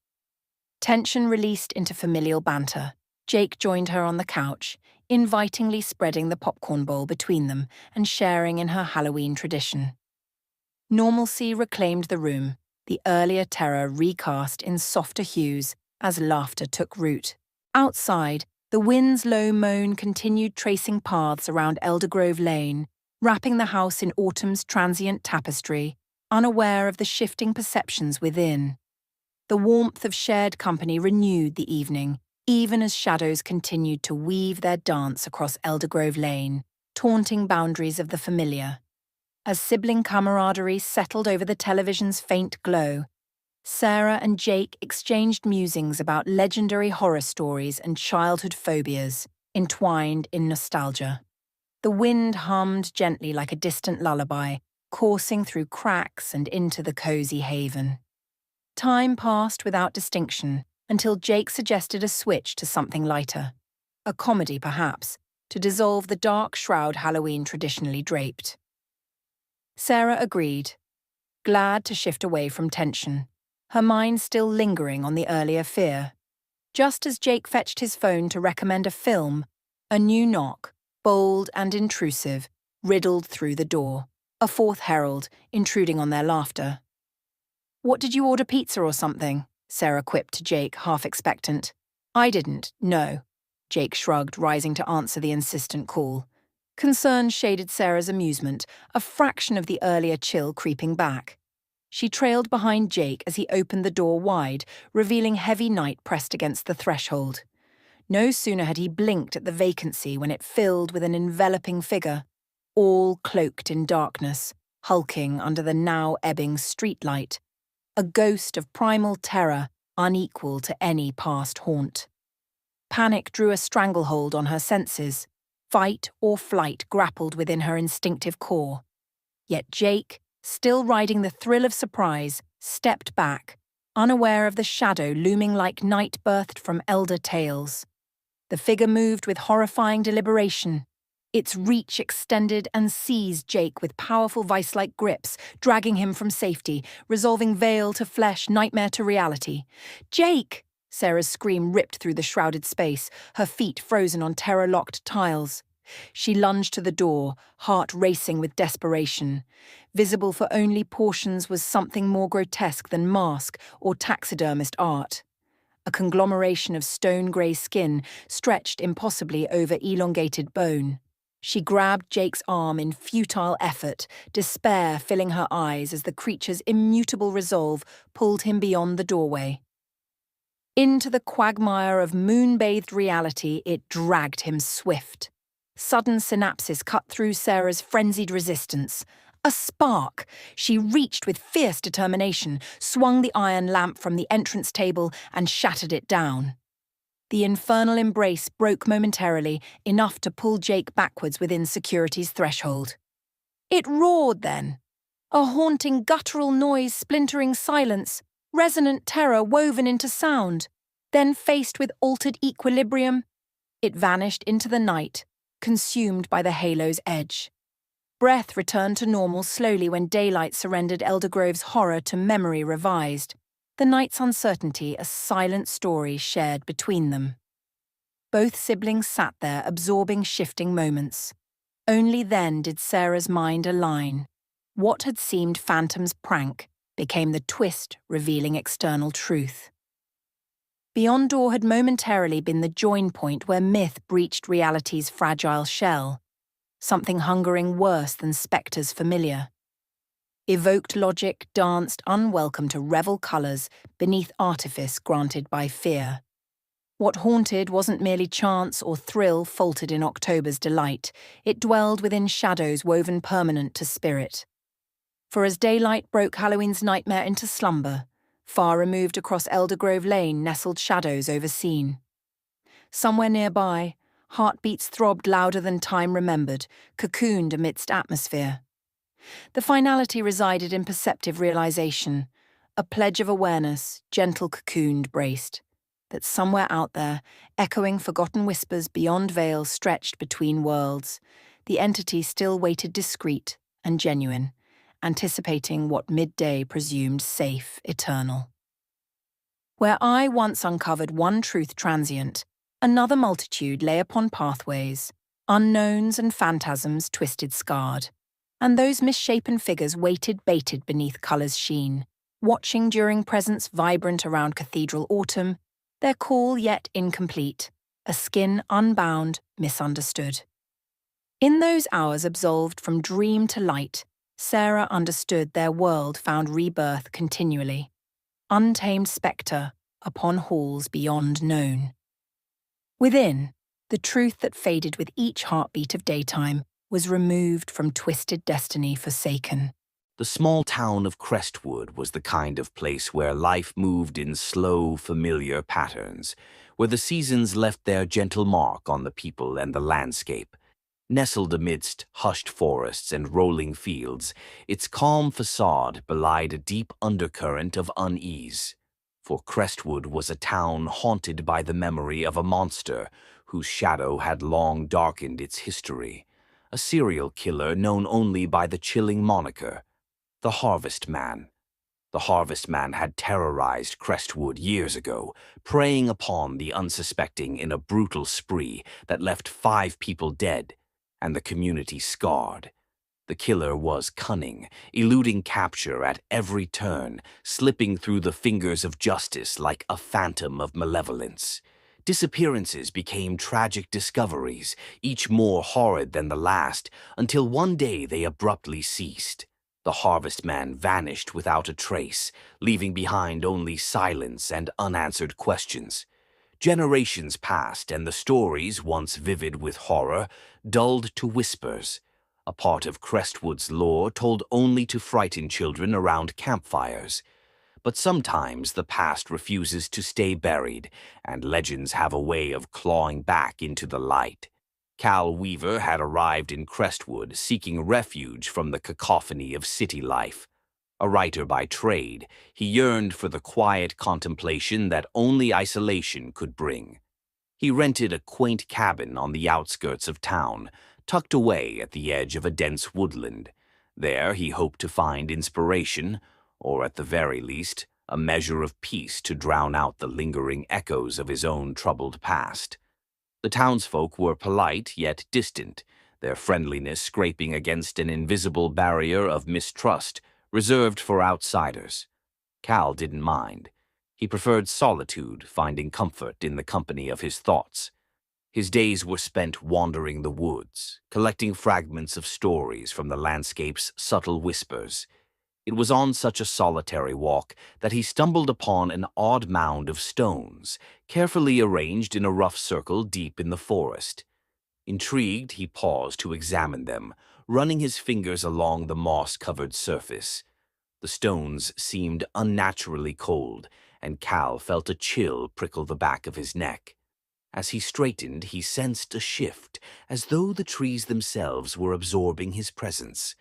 Tension released into familial banter. Jake joined her on the couch, invitingly spreading the popcorn bowl between them and sharing in her Halloween tradition. Normalcy reclaimed the room, the earlier terror recast in softer hues as laughter took root. Outside, the wind's low moan continued tracing paths around Eldergrove Lane, wrapping the house in autumn's transient tapestry, unaware of the shifting perceptions within. The warmth of shared company renewed the evening, even as shadows continued to weave their dance across Eldergrove Lane, taunting boundaries of the familiar. As sibling camaraderie settled over the television's faint glow, Sarah and Jake exchanged musings about legendary horror stories and childhood phobias, entwined in nostalgia. The wind hummed gently like a distant lullaby, coursing through cracks and into the cozy haven. Time passed without distinction until Jake suggested a switch to something lighter. A comedy, perhaps, to dissolve the dark shroud Halloween traditionally draped. Sarah agreed, glad to shift away from tension, her mind still lingering on the earlier fear. Just as Jake fetched his phone to recommend a film, a new knock, bold and intrusive, riddled through the door, a fourth herald, intruding on their laughter. "What, did you order pizza or something?" Sarah quipped to Jake, half expectant. "I didn't, no." Jake shrugged, rising to answer the insistent call. Concern shaded Sarah's amusement, a fraction of the earlier chill creeping back. She trailed behind Jake as he opened the door wide, revealing heavy night pressed against the threshold. No sooner had he blinked at the vacancy when it filled with an enveloping figure, all cloaked in darkness, hulking under the now ebbing streetlight, a ghost of primal terror unequal to any past haunt. Panic drew a stranglehold on her senses. Fight or flight grappled within her instinctive core. Yet Jake, still riding the thrill of surprise, stepped back, unaware of the shadow looming like night birthed from elder tales. The figure moved with horrifying deliberation. Its reach extended and seized Jake with powerful vice-like grips, dragging him from safety, resolving veil to flesh, nightmare to reality. "Jake!" Sarah's scream ripped through the shrouded space, her feet frozen on terror-locked tiles. She lunged to the door, heart racing with desperation. Visible for only portions was something more grotesque than mask or taxidermist art. A conglomeration of stone-grey skin stretched impossibly over elongated bone. She grabbed Jake's arm in futile effort, despair filling her eyes as the creature's immutable resolve pulled him beyond the doorway. Into the quagmire of moon-bathed reality it dragged him swift. Sudden synapses cut through Sarah's frenzied resistance. A spark! She reached with fierce determination, swung the iron lamp from the entrance table and shattered it down. The infernal embrace broke momentarily, enough to pull Jake backwards within security's threshold. It roared then. A haunting guttural noise splintering silence, resonant terror woven into sound. Then, faced with altered equilibrium, it vanished into the night, consumed by the halo's edge. Breath returned to normal slowly when daylight surrendered Eldergrove's horror to memory revised, the night's uncertainty a silent story shared between them. Both siblings sat there absorbing shifting moments. Only then did Sarah's mind align. What had seemed Phantom's prank became the twist revealing external truth. Beyond Door had momentarily been the join point where myth breached reality's fragile shell, something hungering worse than spectres familiar. Evoked logic danced unwelcome to revel colours beneath artifice granted by fear. What haunted wasn't merely chance or thrill faltered in October's delight, it dwelled within shadows woven permanent to spirit. For as daylight broke Halloween's nightmare into slumber, far removed across Eldergrove Lane nestled shadows overseen. Somewhere nearby, heartbeats throbbed louder than time remembered, cocooned amidst atmosphere. The finality resided in perceptive realization, a pledge of awareness, gentle cocooned braced, that somewhere out there, echoing forgotten whispers beyond veils stretched between worlds, the entity still waited discreet and genuine, anticipating what midday presumed safe, eternal. Where I once uncovered one truth transient, another multitude lay upon pathways, unknowns and phantasms twisted scarred, and those misshapen figures waited baited beneath colour's sheen, watching during presence vibrant around cathedral autumn, their call yet incomplete, a skin unbound, misunderstood. In those hours absolved from dream to light, Sarah understood their world found rebirth continually, untamed spectre upon halls beyond known. Within, the truth that faded with each heartbeat of daytime was removed from twisted destiny forsaken. The small town of Crestwood was the kind of place where life moved in slow, familiar patterns, where the seasons left their gentle mark on the people and the landscape. Nestled amidst hushed forests and rolling fields, its calm facade belied a deep undercurrent of unease. For Crestwood was a town haunted by the memory of a monster whose shadow had long darkened its history, a serial killer known only by the chilling moniker, the Harvest Man. The Harvest Man had terrorized Crestwood years ago, preying upon the unsuspecting in a brutal spree that left 5 people dead and the community scarred. The killer was cunning, eluding capture at every turn, slipping through the fingers of justice like a phantom of malevolence. Disappearances became tragic discoveries, each more horrid than the last, until one day they abruptly ceased. The Harvest Man vanished without a trace, leaving behind only silence and unanswered questions. Generations passed, and the stories, once vivid with horror, dulled to whispers, a part of Crestwood's lore told only to frighten children around campfires. But sometimes the past refuses to stay buried, and legends have a way of clawing back into the light. Cal Weaver had arrived in Crestwood seeking refuge from the cacophony of city life. A writer by trade, he yearned for the quiet contemplation that only isolation could bring. He rented a quaint cabin on the outskirts of town, tucked away at the edge of a dense woodland. There he hoped to find inspiration, or at the very least, a measure of peace to drown out the lingering echoes of his own troubled past. The townsfolk were polite yet distant, their friendliness scraping against an invisible barrier of mistrust reserved for outsiders. Cal didn't mind. He preferred solitude, finding comfort in the company of his thoughts. His days were spent wandering the woods, collecting fragments of stories from the landscape's subtle whispers. It was on such a solitary walk that he stumbled upon an odd mound of stones, carefully arranged in a rough circle deep in the forest. Intrigued, he paused to examine them, running his fingers along the moss-covered surface. The stones seemed unnaturally cold, and Cal felt a chill prickle the back of his neck. As he straightened, he sensed a shift, as though the trees themselves were absorbing his presence.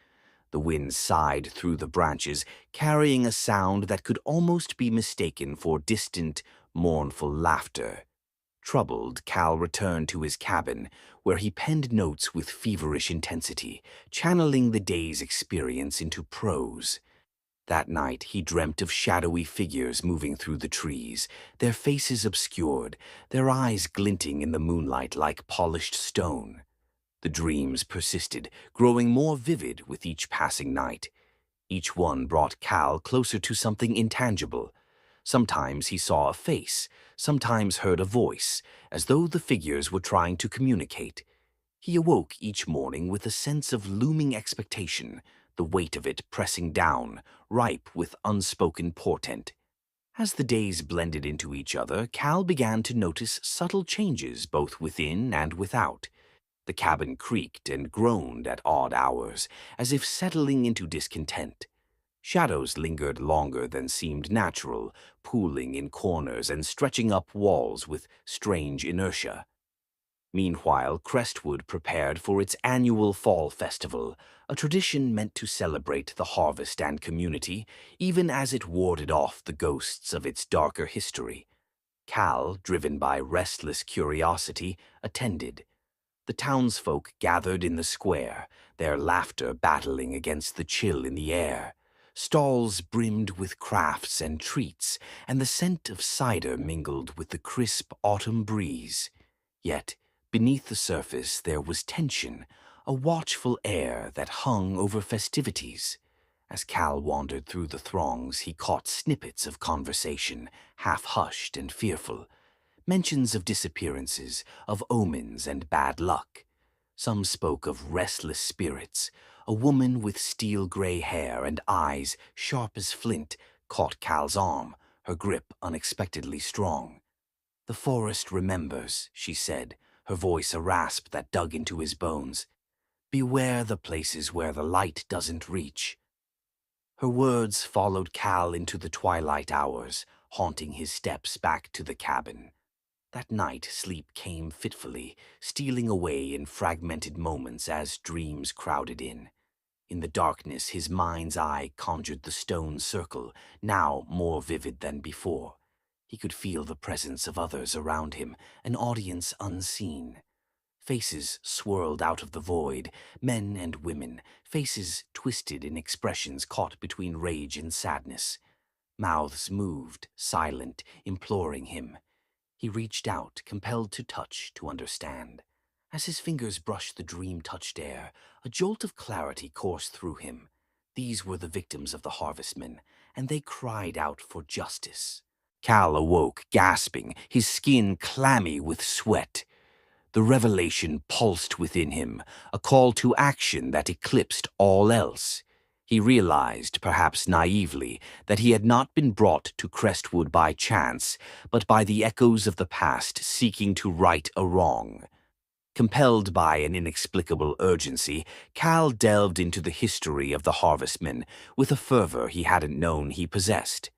The wind sighed through the branches, carrying a sound that could almost be mistaken for distant, mournful laughter. Troubled, Cal returned to his cabin, where he penned notes with feverish intensity, channeling the day's experience into prose. That night he dreamt of shadowy figures moving through the trees, their faces obscured, their eyes glinting in the moonlight like polished stone. The dreams persisted, growing more vivid with each passing night. Each one brought Cal closer to something intangible. Sometimes he saw a face, sometimes heard a voice, as though the figures were trying to communicate. He awoke each morning with a sense of looming expectation, the weight of it pressing down, ripe with unspoken portent. As the days blended into each other, Cal began to notice subtle changes both within and without. The cabin creaked and groaned at odd hours, as if settling into discontent. Shadows lingered longer than seemed natural, pooling in corners and stretching up walls with strange inertia. Meanwhile, Crestwood prepared for its annual fall festival, a tradition meant to celebrate the harvest and community, even as it warded off the ghosts of its darker history. Cal, driven by restless curiosity, attended. The townsfolk gathered in the square, their laughter battling against the chill in the air. Stalls brimmed with crafts and treats, and the scent of cider mingled with the crisp autumn breeze. Yet, beneath the surface there was tension, a watchful air that hung over festivities. As Cal wandered through the throngs, he caught snippets of conversation, half-hushed and fearful. Mentions of disappearances, of omens and bad luck. Some spoke of restless spirits. A woman with steel-gray hair and eyes sharp as flint caught Cal's arm, her grip unexpectedly strong. "The forest remembers," she said, her voice a rasp that dug into his bones. "Beware the places where the light doesn't reach." Her words followed Cal into the twilight hours, haunting his steps back to the cabin. That night sleep came fitfully, stealing away in fragmented moments as dreams crowded in. In the darkness his mind's eye conjured the stone circle, now more vivid than before. He could feel the presence of others around him, an audience unseen. Faces swirled out of the void, men and women, faces twisted in expressions caught between rage and sadness. Mouths moved, silent, imploring him. He reached out, compelled to touch, to understand. As his fingers brushed the dream-touched air, a jolt of clarity coursed through him. These were the victims of the harvestmen, and they cried out for justice. Cal awoke, gasping, his skin clammy with sweat. The revelation pulsed within him, a call to action that eclipsed all else. He realized, perhaps naively, that he had not been brought to Crestwood by chance, but by the echoes of the past seeking to right a wrong. Compelled by an inexplicable urgency, Cal delved into the history of the harvestmen with a fervor he hadn't known he possessed.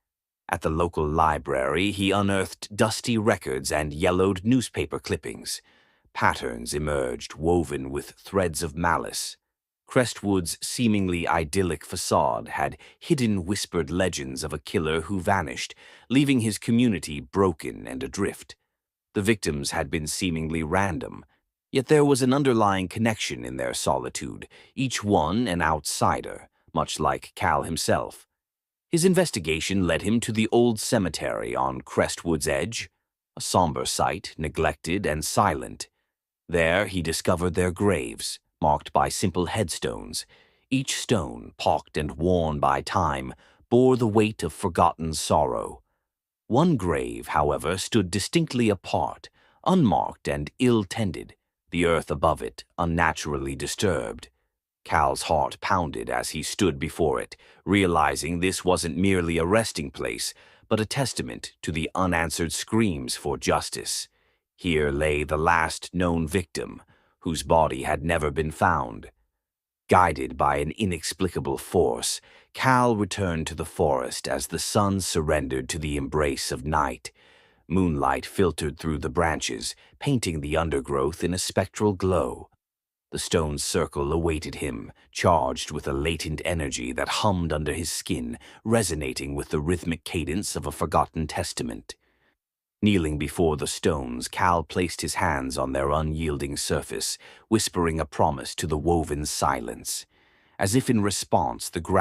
At the local library, he unearthed dusty records and yellowed newspaper clippings. Patterns emerged, woven with threads of malice. Crestwood's seemingly idyllic facade had hidden whispered legends of a killer who vanished, leaving his community broken and adrift. The victims had been seemingly random, yet there was an underlying connection in their solitude, each one an outsider, much like Cal himself. His investigation led him to the old cemetery on Crestwood's edge, a somber site, neglected and silent. There he discovered their graves, marked by simple headstones. Each stone, pocked and worn by time, bore the weight of forgotten sorrow. One grave, however, stood distinctly apart, unmarked and ill-tended, the earth above it unnaturally disturbed. Cal's heart pounded as he stood before it, realizing this wasn't merely a resting place, but a testament to the unanswered screams for justice. Here lay the last known victim, whose body had never been found. Guided by an inexplicable force, Cal returned to the forest as the sun surrendered to the embrace of night. Moonlight filtered through the branches, painting the undergrowth in a spectral glow. The stone circle awaited him, charged with a latent energy that hummed under his skin, resonating with the rhythmic cadence of a forgotten testament. Kneeling before the stones, Cal placed his hands on their unyielding surface, whispering a promise to the woven silence. As if in response, the ground